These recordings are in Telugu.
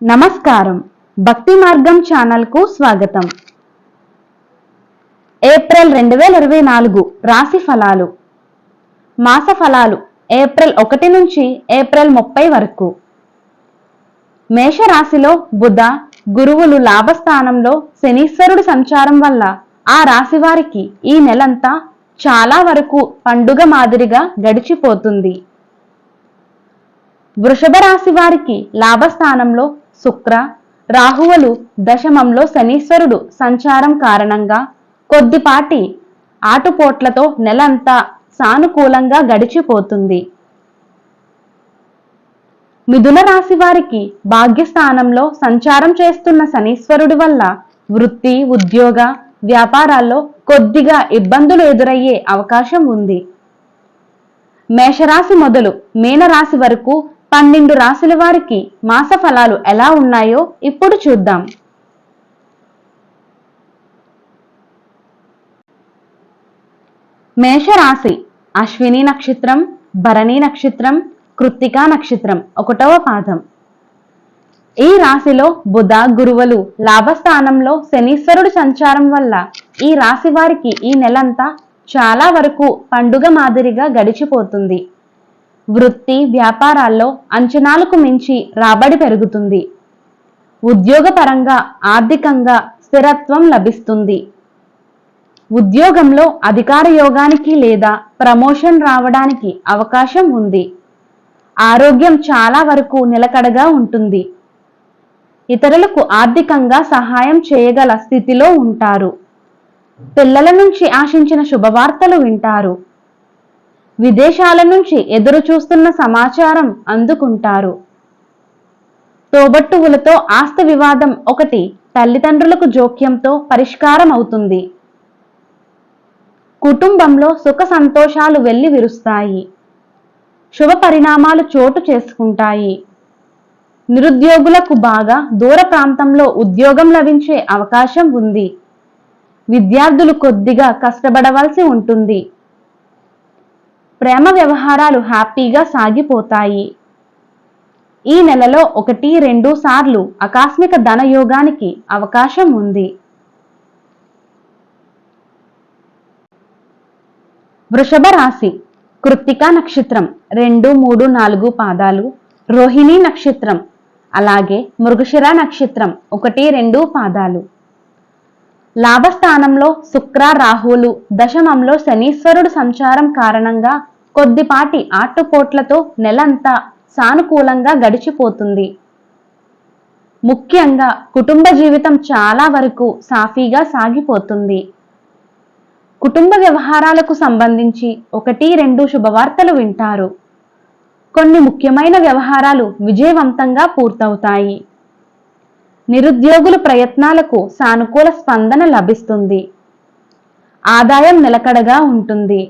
నమస్కారం. భక్తి మార్గం ఛానల్కు స్వాగతం. ఏప్రిల్ 2024 రాశి ఫలాలు. మాస ఫలాలు ఏప్రిల్ 1 నుంచి ఏప్రిల్ 30 వరకు. మేష రాశిలో బుధ, గురువులు లాభస్థానంలో శనీశ్వరుడి సంచారం వల్ల ఆ రాశి వారికి ఈ నెలంతా చాలా వరకు పండుగ మాదిరిగా గడిచిపోతుంది. వృషభ రాశి వారికి లాభస్థానంలో శుక్ర, రాహువులు దశమంలో శనీశ్వరుడు సంచారం కారణంగా కొద్దిపాటి ఆటుపోట్లతో నెలంతా సానుకూలంగా గడిచిపోతుంది. మిథున రాశి వారికి భాగ్యస్థానంలో సంచారం చేస్తున్న శనీశ్వరుడి వల్ల వృత్తి, ఉద్యోగ, వ్యాపారాల్లో కొద్దిగా ఇబ్బందులు ఎదురయ్యే అవకాశం ఉంది. మేషరాశి మొదలు మీనరాశి వరకు 12 రాశుల వారికి మాస ఫలాలు ఎలా ఉన్నాయో ఇప్పుడు చూద్దాం. మేషరాశి అశ్విని నక్షత్రం, భరణి నక్షత్రం, కృత్తికా నక్షత్రం 1వ పాదం. ఈ రాశిలో బుధ, గురువులు లాభస్థానంలో శనీశ్వరుడు సంచారం వల్ల ఈ రాశి వారికి ఈ నెలంతా చాలా వరకు పండుగ మాదిరిగా గడిచిపోతుంది. వృత్తి, వ్యాపారాల్లో అంచనాలకు మించి రాబడి పెరుగుతుంది. ఉద్యోగపరంగా ఆర్థికంగా స్థిరత్వం లభిస్తుంది. ఉద్యోగంలో అధికార యోగానికి లేదా ప్రమోషన్ రావడానికి అవకాశం ఉంది. ఆరోగ్యం చాలా వరకు నిలకడగా ఉంటుంది. ఇతరులకు ఆర్థికంగా సహాయం చేయగల స్థితిలో ఉంటారు. పిల్లల నుంచి ఆశించిన శుభవార్తలు వింటారు. విదేశాల నుంచి ఎదురు చూస్తున్న సమాచారం అందుకుంటారు. తోబట్టువులతో ఆస్తి వివాదం ఒకటి తల్లిదండ్రులకు జోక్యంతో పరిష్కారం అవుతుంది. కుటుంబంలో సుఖ సంతోషాలు వెళ్లి విరుస్తాయి. శుభ పరిణామాలు చోటు చేసుకుంటాయి. నిరుద్యోగులకు బాగా దూర ప్రాంతంలో ఉద్యోగం లభించే అవకాశం ఉంది. విద్యార్థులు కొద్దిగా కష్టపడవలసి ఉంటుంది. ప్రేమ వ్యవహారాలు హ్యాపీగా సాగిపోతాయి. ఈ నెలలో 1-2 సార్లు ఆకస్మిక ధనయోగానికి అవకాశం ఉంది. వృషభ రాశి కృత్తికా నక్షత్రం 2, 3, 4 పాదాలు, రోహిణి నక్షత్రం అలాగే మృగశిర నక్షత్రం 1, 2 పాదాలు. లాభస్థానంలో శుక్ర, రాహువులు దశమంలో శనీశ్వరుడు సంచారం కారణంగా కొద్దిపాటి ఆటుపోట్లతో నెలంతా సానుకూలంగా గడిచిపోతుంది. ముఖ్యంగా కుటుంబ జీవితం చాలా వరకు సాఫీగా సాగిపోతుంది. కుటుంబ వ్యవహారాలకు సంబంధించి 1-2 శుభవార్తలు వింటారు. కొన్ని ముఖ్యమైన వ్యవహారాలు విజయవంతంగా పూర్తవుతాయి. నిరుద్యోగుల ప్రయత్నాలకు సానుకూల స్పందన లభిస్తుంది. ఆదాయం నిలకడగా ఉంటుంది.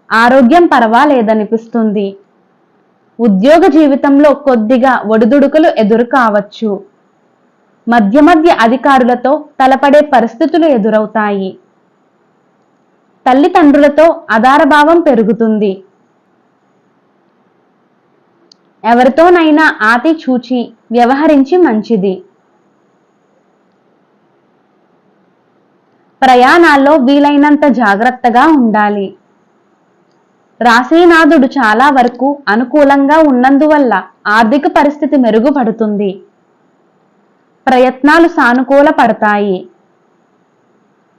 ఆరోగ్యం పర్వాలేదనిపిస్తుంది. ఉద్యోగ జీవితంలో కొద్దిగా ఒడిదుడుకులు ఎదురు కావచ్చు. మధ్య మధ్య అధికారులతో తలపడే పరిస్థితులు ఎదురవుతాయి. తల్లిదండ్రులతో ఆదరభావం పెరుగుతుంది. ఎవరితోనైనా ఆతి చూచి వ్యవహరించి మంచిది. ప్రయాణాల్లో వీలైనంత జాగ్రత్తగా ఉండాలి. రాశీనాథుడు చాలా వరకు అనుకూలంగా ఉన్నందువల్ల ఆర్థిక పరిస్థితి మెరుగుపడుతుంది. ప్రయత్నాలు సానుకూల పడతాయి.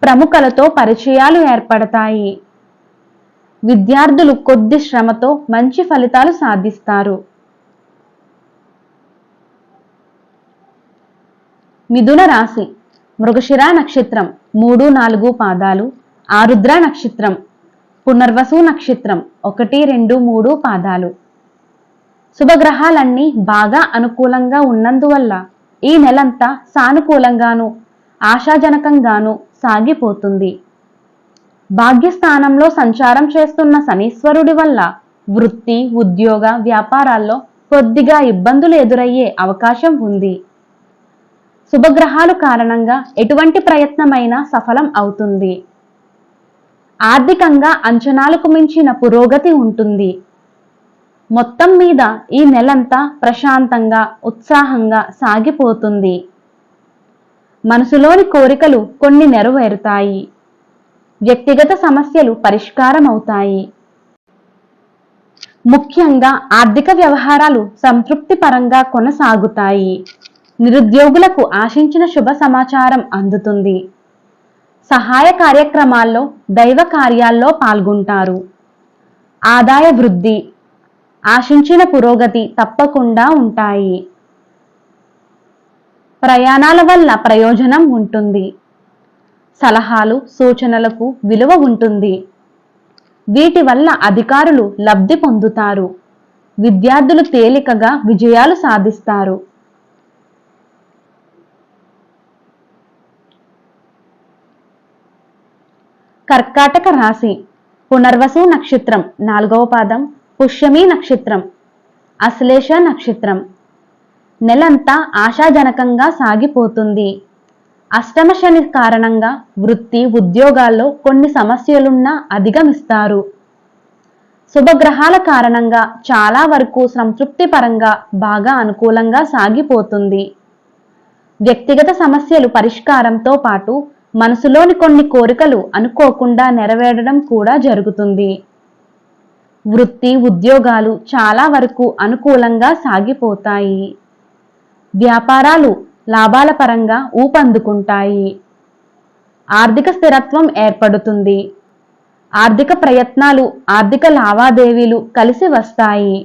ప్రముఖులతో పరిచయాలు ఏర్పడతాయి. విద్యార్థులు కొద్ది శ్రమతో మంచి ఫలితాలు సాధిస్తారు. మిథున రాశి మృగశిర నక్షత్రం 3, 4 పాదాలు, ఆరుద్ర నక్షత్రం, పునర్వసు నక్షత్రం 1, 2, 3 పాదాలు. శుభగ్రహాలన్నీ బాగా అనుకూలంగా ఉన్నందువల్ల ఈ నెలంతా సానుకూలంగాను ఆశాజనకంగాను సాగిపోతుంది. భాగ్యస్థానంలో సంచారం చేస్తున్న శనీశ్వరుడి వల్ల వృత్తి, ఉద్యోగ, వ్యాపారాల్లో కొద్దిగా ఇబ్బందులు ఎదురయ్యే అవకాశం ఉంది. శుభగ్రహాలు కారణంగా ఎటువంటి ప్రయత్నమైనా సఫలం అవుతుంది. ఆర్థికంగా అంచనాలకు మించిన పురోగతి ఉంటుంది. మొత్తం మీద ఈ నెలంతా ప్రశాంతంగా ఉత్సాహంగా సాగిపోతుంది. మనసులోని కోరికలు కొన్ని నెరవేరుతాయి. వ్యక్తిగత సమస్యలు పరిష్కారం అవుతాయి. ముఖ్యంగా ఆర్థిక వ్యవహారాలు సంతృప్తిపరంగా కొనసాగుతాయి. నిరుద్యోగులకు ఆశించిన శుభ సమాచారం అందుతుంది. సహాయ కార్యక్రమాల్లో దైవ కార్యాల్లో పాల్గొంటారు. ఆదాయ వృద్ధి, ఆశించిన పురోగతి తప్పకుండా ఉంటాయి. ప్రయాణాల వల్ల ప్రయోజనం ఉంటుంది. సలహాలు సూచనలకు విలువ ఉంటుంది. వీటి వల్ల అధికారులు లబ్ధి పొందుతారు. విద్యార్థులు తేలికగా విజయాలు సాధిస్తారు. కర్కాటక రాశి పునర్వసు నక్షత్రం 4వ పాదం, పుష్యమి నక్షత్రం, అశ్లేష నక్షత్రం. నెలంతా ఆశాజనకంగా సాగిపోతుంది. అష్టమ శని కారణంగా వృత్తి ఉద్యోగాల్లో కొన్ని సమస్యలున్నా అధిగమిస్తారు. శుభగ్రహాల కారణంగా చాలా వరకు సంతృప్తిపరంగా బాగా అనుకూలంగా సాగిపోతుంది. వ్యక్తిగత సమస్యలు పరిష్కారంతో పాటు మనసులోని కొన్ని కోరికలు అనుకోకుండా నెరవేరడం కూడా జరుగుతుంది. వృత్తి ఉద్యోగాలు చాలా వరకు అనుకూలంగా సాగిపోతాయి. వ్యాపారాలు లాభాల పరంగా ఊపందుకుంటాయి. ఆర్థిక స్థిరత్వం ఏర్పడుతుంది. ఆర్థిక ప్రయత్నాలు, ఆర్థిక లావాదేవీలు కలిసి వస్తాయి.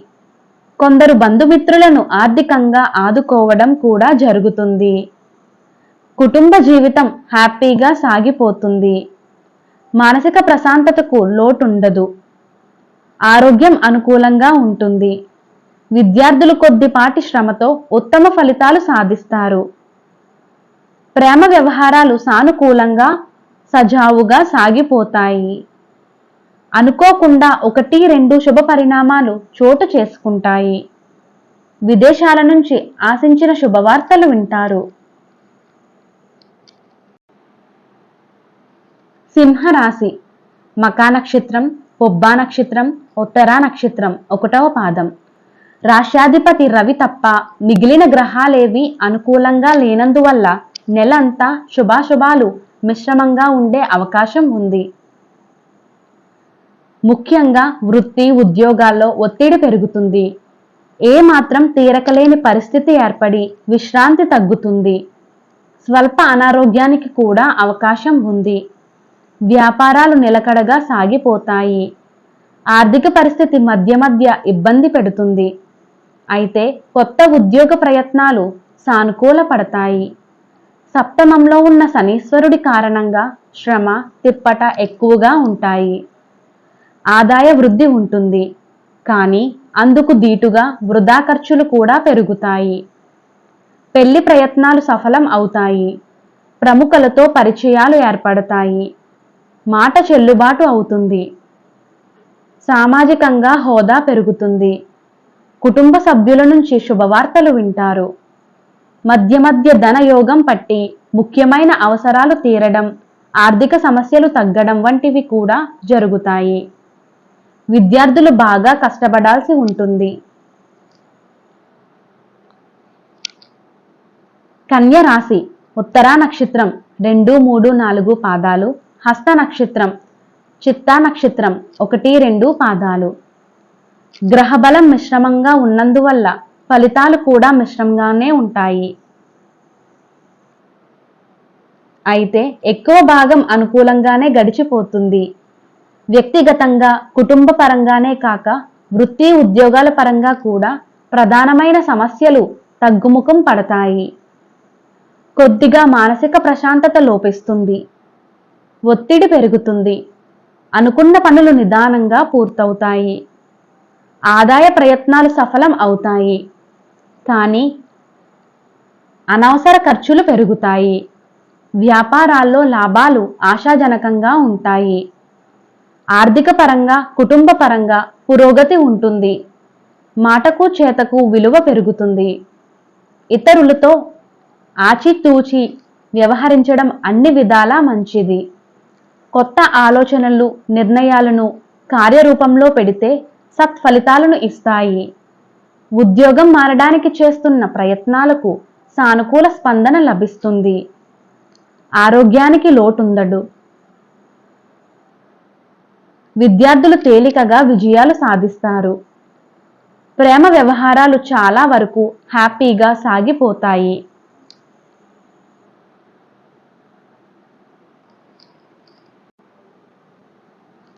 కొందరు బంధుమిత్రులను ఆర్థికంగా ఆదుకోవడం కూడా జరుగుతుంది. కుటుంబ జీవితం హ్యాపీగా సాగిపోతుంది. మానసిక ప్రశాంతతకు లోటుండదు. ఆరోగ్యం అనుకూలంగా ఉంటుంది. విద్యార్థులు కొద్దిపాటి శ్రమతో ఉత్తమ ఫలితాలు సాధిస్తారు. ప్రేమ వ్యవహారాలు సానుకూలంగా సజావుగా సాగిపోతాయి. అనుకోకుండా 1-2 శుభ పరిణామాలు చోటు చేసుకుంటాయి. విదేశాల నుంచి ఆశించిన శుభవార్తలు వింటారు. సింహరాశి మకా నక్షత్రం, పొబ్బా నక్షత్రం, ఉత్తరా నక్షత్రం 1వ పాదం. రాశ్యాధిపతి రవి తప్ప మిగిలిన గ్రహాలేవి అనుకూలంగా లేనందువల్ల నెలంతా శుభాశుభాలు మిశ్రమంగా ఉండే అవకాశం ఉంది. ముఖ్యంగా వృత్తి ఉద్యోగాల్లో ఒత్తిడి పెరుగుతుంది. ఏమాత్రం తీరకలేని పరిస్థితి ఏర్పడి విశ్రాంతి తగ్గుతుంది. స్వల్ప అనారోగ్యానికి కూడా అవకాశం ఉంది. వ్యాపారాలు నిలకడగా సాగిపోతాయి. ఆర్థిక పరిస్థితి మధ్య మధ్య ఇబ్బంది పెడుతుంది. అయితే కొత్త ఉద్యోగ ప్రయత్నాలు సానుకూల పడతాయి. సప్తమంలో ఉన్న శనీశ్వరుడి కారణంగా శ్రమ తిప్పట ఎక్కువగా ఉంటాయి. ఆదాయ వృద్ధి ఉంటుంది. కానీ అందుకు దీటుగా వృధా ఖర్చులు కూడా పెరుగుతాయి. పెళ్లి ప్రయత్నాలు సఫలం అవుతాయి. ప్రముఖులతో పరిచయాలు ఏర్పడతాయి. మాట చెల్లుబాటు అవుతుంది. సామాజికంగా హోదా పెరుగుతుంది. కుటుంబ సభ్యుల నుంచి శుభవార్తలు వింటారు. మధ్య మధ్య ధనయోగం పట్టి ముఖ్యమైన అవసరాలు తీరడం, ఆర్థిక సమస్యలు తగ్గడం వంటివి కూడా జరుగుతాయి. విద్యార్థులు బాగా కష్టపడాల్సి ఉంటుంది. కన్య రాశి ఉత్తరా నక్షత్రం 2, 3, 4 పాదాలు, హస్త నక్షత్రం, చిత్తా నక్షత్రం 1, 2 పాదాలు. గ్రహబలం మిశ్రమంగా ఉన్నందువల్ల ఫలితాలు కూడా మిశ్రమంగానే ఉంటాయి. అయితే ఎక్కువ భాగం అనుకూలంగానే గడిచిపోతుంది. వ్యక్తిగతంగా కుటుంబ పరంగానే కాక వృత్తి ఉద్యోగాల పరంగా కూడా ప్రధానమైన సమస్యలు తగ్గుముఖం పడతాయి. కొద్దిగా మానసిక ప్రశాంతత లోపిస్తుంది. ఒత్తిడి పెరుగుతుంది. అనుకున్న పనులు నిదానంగా పూర్తవుతాయి. ఆదాయ ప్రయత్నాలు సఫలం అవుతాయి. కానీ అనవసర ఖర్చులు పెరుగుతాయి. వ్యాపారాల్లో లాభాలు ఆశాజనకంగా ఉంటాయి. ఆర్థిక పరంగా కుటుంబ పరంగా పురోగతి ఉంటుంది. మాటకు చేతకు విలువ పెరుగుతుంది. ఇతరులతో ఆచితూచి వ్యవహరించడం అన్ని విధాలా మంచిది. కొత్త ఆలోచనలు నిర్ణయాలను కార్యరూపంలో పెడితే సత్ఫలితాలను ఇస్తాయి. ఉద్యోగం మారడానికి చేస్తున్న ప్రయత్నాలకు సానుకూల స్పందన లభిస్తుంది. ఆరోగ్యానికి లోటుండదు. విద్యార్థులు తేలికగా విజయాలు సాధిస్తారు. ప్రేమ వ్యవహారాలు చాలా వరకు హ్యాపీగా సాగిపోతాయి.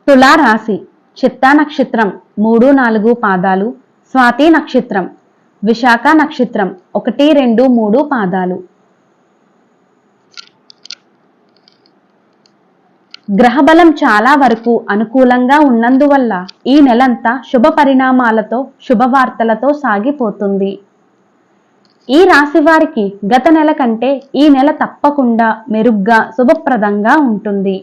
తులారాశి చిత్తా నక్షత్రం 3-4 పాదాలు, స్వాతి నక్షత్రం, విశాఖ నక్షత్రం 1-2-3 పాదాలు. గ్రహబలం చాలా వరకు అనుకూలంగా ఉన్నందువల్ల ఈ నెలంతా శుభ పరిణామాలతో శుభవార్తలతో సాగిపోతుంది. ఈ రాశి వారికి గత నెల కంటే ఈ నెల తప్పకుండా మెరుగ్గా శుభప్రదంగా ఉంటుంది.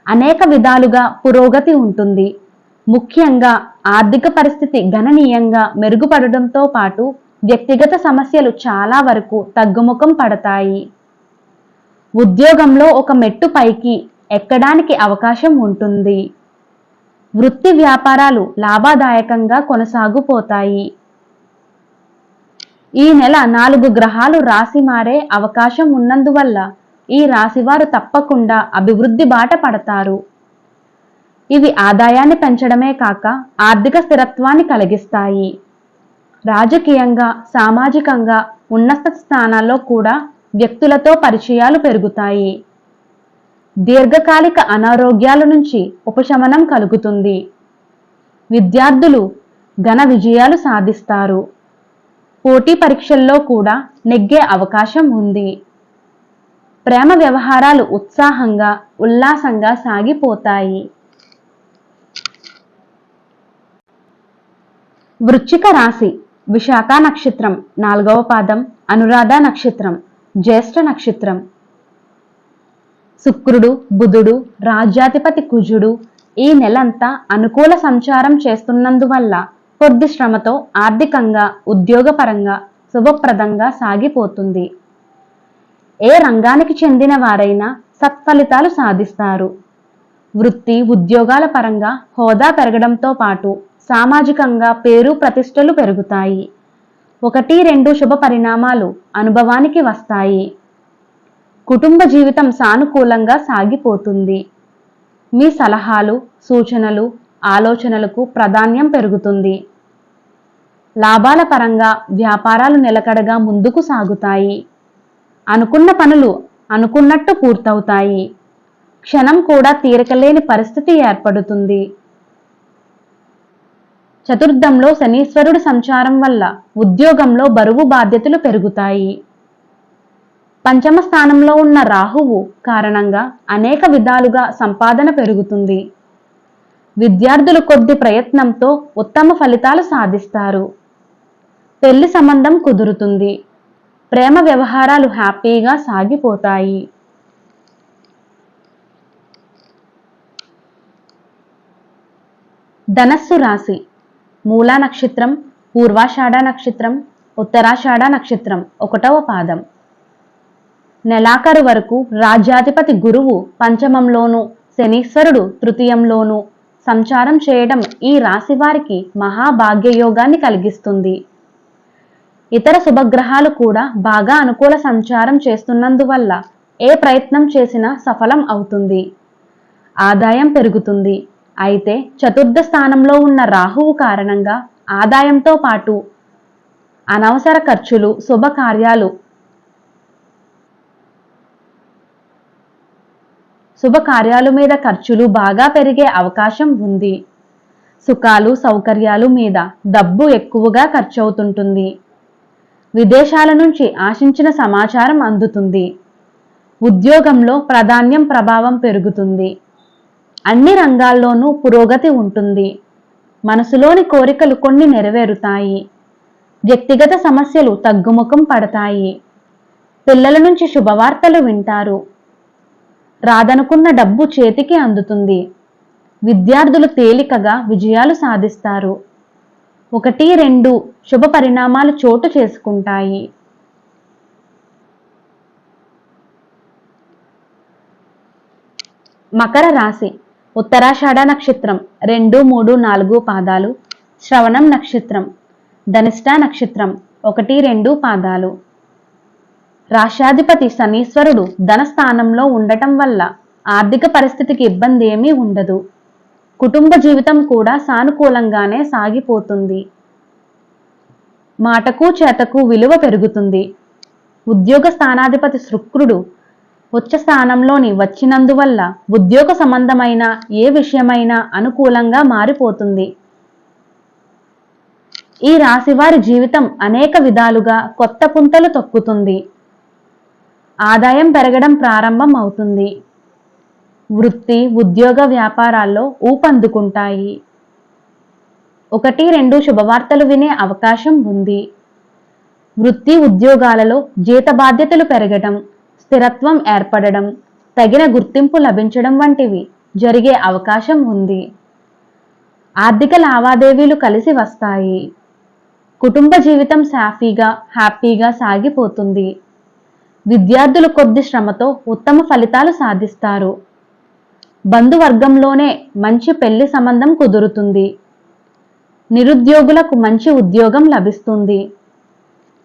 అనేక విధాలుగా పురోగతి ఉంటుంది. ముఖ్యంగా ఆర్థిక పరిస్థితి గణనీయంగా మెరుగుపడడంతో పాటు వ్యక్తిగత సమస్యలు చాలా వరకు తగ్గుముఖం పడతాయి. ఉద్యోగంలో ఒక మెట్టు పైకి ఎక్కడానికి అవకాశం ఉంటుంది. వృత్తి వ్యాపారాలు లాభదాయకంగా కొనసాగిపోతాయి. ఈ నెల 4 గ్రహాలు రాశి మారే అవకాశం ఉన్నందువల్ల ఈ రాశివారు తప్పకుండా అభివృద్ధి బాట పడతారు. ఇవి ఆదాయాన్ని పెంచడమే కాక ఆర్థిక స్థిరత్వాన్ని కలిగిస్తాయి. రాజకీయంగా, సామాజికంగా ఉన్నత స్థానాల్లో కూడా వ్యక్తులతో పరిచయాలు పెరుగుతాయి. దీర్ఘకాలిక అనారోగ్యాల నుంచి ఉపశమనం కలుగుతుంది. విద్యార్థులు ఘన విజయాలు సాధిస్తారు. పోటీ పరీక్షల్లో కూడా నెగ్గే అవకాశం ఉంది. ప్రేమ వ్యవహారాలు ఉత్సాహంగా, ఉల్లాసంగా సాగిపోతాయి. వృశ్చిక రాశి విశాఖ నక్షత్రం 4వ పాదం, అనురాధ నక్షత్రం, జ్యేష్ఠ నక్షత్రం. శుక్రుడు, బుధుడు, రాజ్యాధిపతి కుజుడు ఈ నెలంతా అనుకూల సంచారం చేస్తున్నందువల్ల కొద్ది శ్రమతో ఆర్థికంగా, ఉద్యోగపరంగా శుభప్రదంగా సాగిపోతుంది. ఏ రంగానికి చెందిన వారైనా సత్ఫలితాలు సాధిస్తారు. వృత్తి, ఉద్యోగాల పరంగా హోదా పెరగడంతో పాటు సామాజికంగా పేరు ప్రతిష్టలు పెరుగుతాయి. 1-2 శుభ పరిణామాలు అనుభవానికి వస్తాయి. కుటుంబ జీవితం సానుకూలంగా సాగిపోతుంది. మీ సలహాలు, సూచనలు, ఆలోచనలకు ప్రాధాన్యం పెరుగుతుంది. లాభాల పరంగా వ్యాపారాలు నిలకడగా ముందుకు సాగుతాయి. అనుకున్న పనులు అనుకున్నట్టు పూర్తవుతాయి. క్షణం కూడా తీరకలేని పరిస్థితి ఏర్పడుతుంది. చతుర్థంలో శనీశ్వరుడి సంచారం వల్ల ఉద్యోగంలో బరువు బాధ్యతలు పెరుగుతాయి. పంచమ స్థానంలో ఉన్న రాహువు కారణంగా అనేక విధాలుగా సంపాదన పెరుగుతుంది. విద్యార్థులు కొద్ది ప్రయత్నంతో ఉత్తమ ఫలితాలు సాధిస్తారు. పెళ్లి సంబంధం కుదురుతుంది. ప్రేమ వ్యవహారాలు హ్యాపీగా సాగిపోతాయి. ధనస్సు రాశి మూలా నక్షత్రం, పూర్వాషాఢ నక్షత్రం, ఉత్తరాషాఢ నక్షత్రం 1వ పాదం. నెలాఖరు వరకు రాజ్యాధిపతి గురువు పంచమంలోనూ, శనీశ్వరుడు తృతీయంలోనూ సంచారం చేయడం ఈ రాశి వారికి మహాభాగ్యయోగాన్ని కలిగిస్తుంది. ఇతర శుభగ్రహాలు కూడా బాగా అనుకూల సంచారం చేస్తున్నందువల్ల ఏ ప్రయత్నం చేసినా సఫలం అవుతుంది. ఆదాయం పెరుగుతుంది. అయితే చతుర్థ స్థానంలో ఉన్న రాహువు కారణంగా ఆదాయంతో పాటు అనవసర ఖర్చులు, శుభకార్యాలు మీద ఖర్చులు బాగా పెరిగే అవకాశం ఉంది. సుఖాలు, సౌకర్యాలు మీద డబ్బు ఎక్కువగా ఖర్చవుతుంటుంది. విదేశాల నుంచి ఆశించిన సమాచారం అందుతుంది. ఉద్యోగంలో ప్రాధాన్యం, ప్రభావం పెరుగుతుంది. అన్ని రంగాల్లోనూ పురోగతి ఉంటుంది. మనసులోని కోరికలు కొన్ని నెరవేరుతాయి. వ్యక్తిగత సమస్యలు తగ్గుముఖం పడతాయి. పిల్లల నుంచి శుభవార్తలు వింటారు. రాదనుకున్న డబ్బు చేతికి అందుతుంది. విద్యార్థులు తేలికగా విజయాలు సాధిస్తారు. 1-2 శుభ పరిణామాలు చోటు చేసుకుంటాయి. మకర రాశి ఉత్తరాషాఢ నక్షత్రం 2, 3, 4 పాదాలు, శ్రవణం నక్షత్రం, ధనిష్ట నక్షత్రం 1, 2 పాదాలు. రాశ్యాధిపతి శనీశ్వరుడు ధనస్థానంలో ఉండటం వల్ల ఆర్థిక పరిస్థితికి ఇబ్బంది ఏమీ ఉండదు. కుటుంబ జీవితం కూడా సానుకూలంగానే సాగిపోతుంది. మాటకు చేతకు విలువ పెరుగుతుంది. ఉద్యోగ స్థానాధిపతి శుక్రుడు ఉచ్చ స్థానంలోని వచ్చినందువల్ల ఉద్యోగ సంబంధమైన ఏ విషయమైనా అనుకూలంగా మారిపోతుంది. ఈ రాశి వారి జీవితం అనేక విధాలుగా కొత్త పుంతలు తొక్కుతుంది. ఆదాయం పెరగడం ప్రారంభం అవుతుంది. వృత్తి, ఉద్యోగ, వ్యాపారాల్లో ఊపందుకుంటాయి. 1, 2 శుభవార్తలు వినే అవకాశం ఉంది. వృత్తి, ఉద్యోగాలలో జీత బాధ్యతలు పెరగడం, స్థిరత్వం ఏర్పడడం, తగిన గుర్తింపు లభించడం వంటివి జరిగే అవకాశం ఉంది. ఆర్థిక లావాదేవీలు కలిసి వస్తాయి. కుటుంబ జీవితం సాఫీగా, హ్యాపీగా సాగిపోతుంది. విద్యార్థులు కొద్ది శ్రమతో ఉత్తమ ఫలితాలు సాధిస్తారు. బంధువర్గంలోనే మంచి పెళ్లి సంబంధం కుదురుతుంది. నిరుద్యోగులకు మంచి ఉద్యోగం లభిస్తుంది.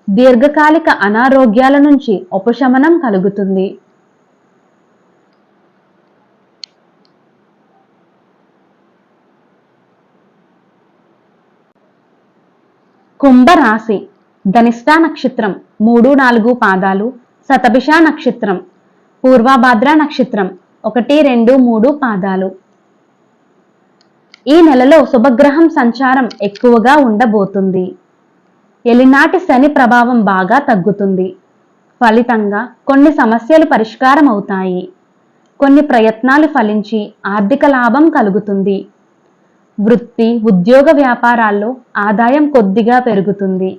దీర్ఘకాలిక అనారోగ్యాల నుంచి ఉపశమనం కలుగుతుంది. కుంభరాశి ధనిష్ట నక్షత్రం 3, 4 పాదాలు, శతభిష నక్షత్రం, పూర్వభాద్ర నక్షత్రం 1, 2, 3 పాదాలు. ఈ నెలలో శుభగ్రహం సంచారం ఎక్కువగా ఉండబోతుంది. ఎలినాటి శని ప్రభావం బాగా తగ్గుతుంది. ఫలితంగా కొన్ని సమస్యలు పరిష్కారం అవుతాయి. కొన్ని ప్రయత్నాలు ఫలించి ఆర్థిక లాభం కలుగుతుంది. వృత్తి, ఉద్యోగ, వ్యాపారాల్లో ఆదాయం కొద్దిగా పెరుగుతుంది.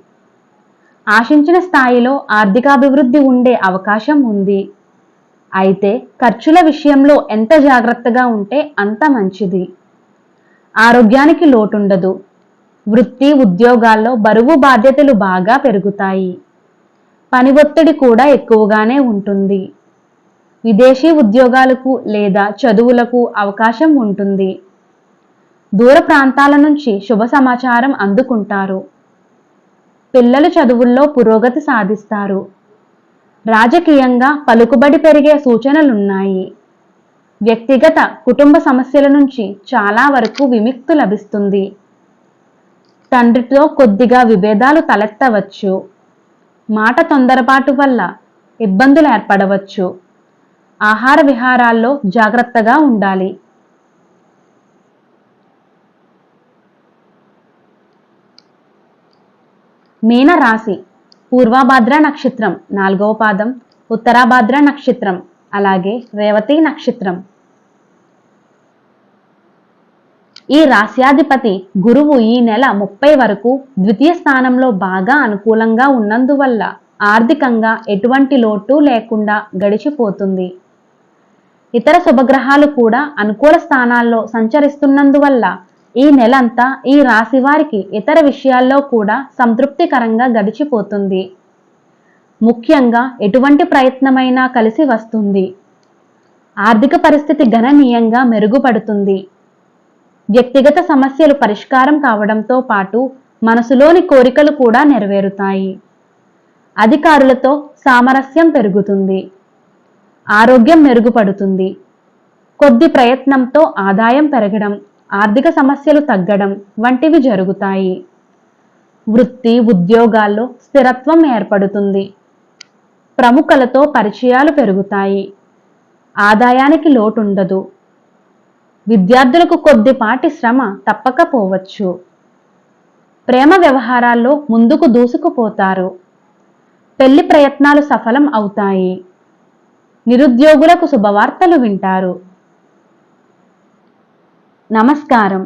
ఆశించిన స్థాయిలో ఆర్థికాభివృద్ధి ఉండే అవకాశం ఉంది. అయితే ఖర్చుల విషయంలో ఎంత జాగ్రత్తగా ఉంటే అంత మంచిది. ఆరోగ్యానికి లోటుండదు. వృత్తి, ఉద్యోగాల్లో బరువు బాధ్యతలు బాగా పెరుగుతాయి. పని ఒత్తిడి కూడా ఎక్కువగానే ఉంటుంది. విదేశీ ఉద్యోగాలకు లేదా చదువులకు అవకాశం ఉంటుంది. దూర ప్రాంతాల నుంచి శుభ సమాచారం అందుకుంటారు. పిల్లలు చదువుల్లో పురోగతి సాధిస్తారు. రాజకీయంగా పలుకుబడి పెరిగే సూచనలున్నాయి. వ్యక్తిగత, కుటుంబ సమస్యల నుంచి చాలా వరకు విముక్తి లభిస్తుంది. తండ్రితో కొద్దిగా విభేదాలు తలెత్తవచ్చు. మాట తొందరపాటు వల్ల ఇబ్బందులు ఏర్పడవచ్చు. ఆహార విహారాల్లో జాగ్రత్తగా ఉండాలి. మీనరాశి పూర్వభాద్ర నక్షత్రం 4వ పాదం, ఉత్తరాభాద్ర నక్షత్రం, అలాగే రేవతి నక్షత్రం. ఈ రాశ్యాధిపతి గురువు ఈ నెల 30 వరకు ద్వితీయ స్థానంలో బాగా అనుకూలంగా ఉన్నందువల్ల ఆర్థికంగా ఎటువంటి లోటు లేకుండా గడిచిపోతుంది. ఇతర శుభగ్రహాలు కూడా అనుకూల స్థానాల్లో సంచరిస్తున్నందువల్ల ఈ నెలంతా ఈ రాశి వారికి ఇతర విషయాల్లో కూడా సంతృప్తికరంగా గడిచిపోతుంది. ముఖ్యంగా ఎటువంటి ప్రయత్నమైనా కలిసి వస్తుంది. ఆర్థిక పరిస్థితి గణనీయంగా మెరుగుపడుతుంది. వ్యక్తిగత సమస్యలు పరిష్కారం కావడంతో పాటు మనసులోని కోరికలు కూడా నెరవేరుతాయి. అధికారులతో సామరస్యం పెరుగుతుంది. ఆరోగ్యం మెరుగుపడుతుంది. కొద్ది ప్రయత్నంతో ఆదాయం పెరగడం, ఆర్థిక సమస్యలు తగ్గడం వంటివి జరుగుతాయి. వృత్తి, ఉద్యోగాల్లో స్థిరత్వం ఏర్పడుతుంది. ప్రముఖులతో పరిచయాలు పెరుగుతాయి. ఆదాయానికి లోటుండదు. విద్యార్థులకు కొద్దిపాటి శ్రమ తప్పకపోవచ్చు. ప్రేమ వ్యవహారాల్లో ముందుకు దూసుకుపోతారు. పెళ్లి ప్రయత్నాలు సఫలం అవుతాయి. నిరుద్యోగులకు శుభవార్తలు వింటారు. నమస్కారం.